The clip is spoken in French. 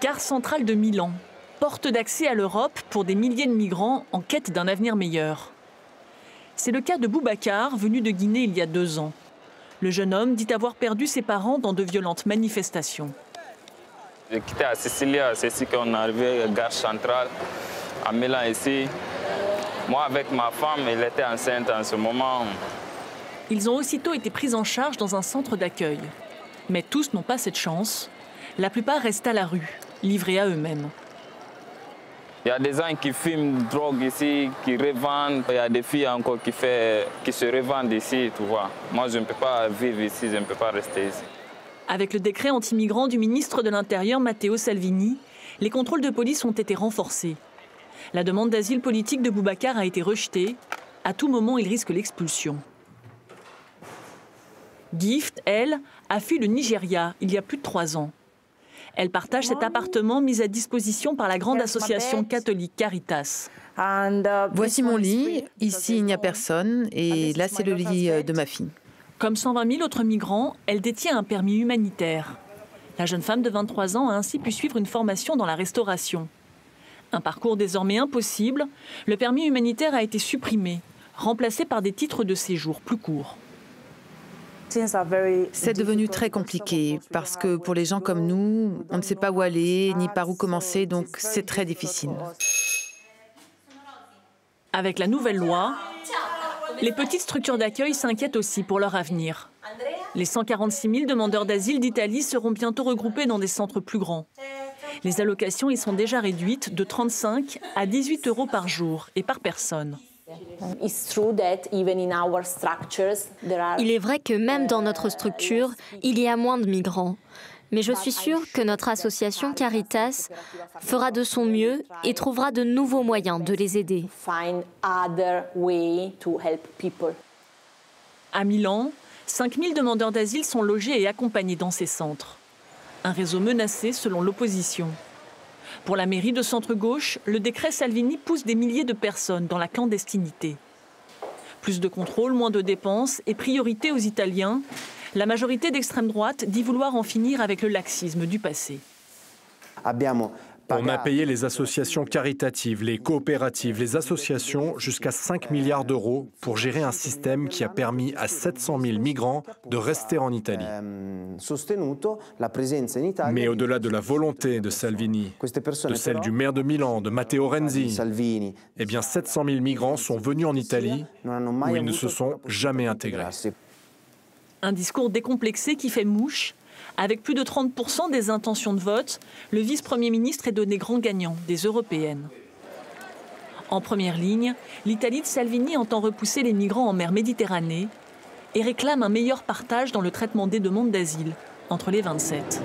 Gare centrale de Milan, porte d'accès à l'Europe pour des milliers de migrants en quête d'un avenir meilleur. C'est le cas de Boubacar, venu de Guinée il y a 2 ans. Le jeune homme dit avoir perdu ses parents dans de violentes manifestations. J'ai quitté à Sicilia, c'est ici qu'on est arrivé à la gare centrale, à Milan ici. Moi avec ma femme, elle était enceinte en ce moment. Ils ont aussitôt été pris en charge dans un centre d'accueil. Mais tous n'ont pas cette chance. La plupart restent à la rue, livrés à eux-mêmes. Il y a des gens qui fument drogue ici, qui revendent. Il y a des filles encore qui se revendent ici, tu vois. Moi, je ne peux pas vivre ici, je ne peux pas rester ici. Avec le décret anti-migrants du ministre de l'Intérieur Matteo Salvini, les contrôles de police ont été renforcés. La demande d'asile politique de Boubacar a été rejetée. À tout moment, il risque l'expulsion. Gift, elle, a fui le Nigeria il y a plus de 3 ans. Elle partage cet appartement mis à disposition par la grande association catholique Caritas. Voici mon lit, ici il n'y a personne et là c'est le lit de ma fille. Comme 120 000 autres migrants, elle détient un permis humanitaire. La jeune femme de 23 ans a ainsi pu suivre une formation dans la restauration. Un parcours désormais impossible, le permis humanitaire a été supprimé, remplacé par des titres de séjour plus courts. C'est devenu très compliqué parce que pour les gens comme nous, on ne sait pas où aller ni par où commencer, donc c'est très difficile. Avec la nouvelle loi, les petites structures d'accueil s'inquiètent aussi pour leur avenir. Les 146 000 demandeurs d'asile d'Italie seront bientôt regroupés dans des centres plus grands. Les allocations y sont déjà réduites de 35 à 18 € par jour et par personne. Il est vrai que même dans notre structure, il y a moins de migrants. Mais je suis sûre que notre association Caritas fera de son mieux et trouvera de nouveaux moyens de les aider. À Milan, 5 000 demandeurs d'asile sont logés et accompagnés dans ces centres. Un réseau menacé selon l'opposition. Pour la mairie de centre-gauche, le décret Salvini pousse des milliers de personnes dans la clandestinité. Plus de contrôle, moins de dépenses et priorité aux Italiens. La majorité d'extrême droite dit vouloir en finir avec le laxisme du passé. On a payé les associations caritatives, les coopératives, les associations jusqu'à 5 milliards d'euros pour gérer un système qui a permis à 700 000 migrants de rester en Italie. Mais au-delà de la volonté de Salvini, de celle du maire de Milan, de Matteo Renzi, eh bien 700 000 migrants sont venus en Italie où ils ne se sont jamais intégrés. Un discours décomplexé qui fait mouche. Avec plus de 30% des intentions de vote, le vice-premier ministre est donné grand gagnant des européennes. En première ligne, l'Italie de Salvini entend repousser les migrants en mer Méditerranée et réclame un meilleur partage dans le traitement des demandes d'asile entre les 27.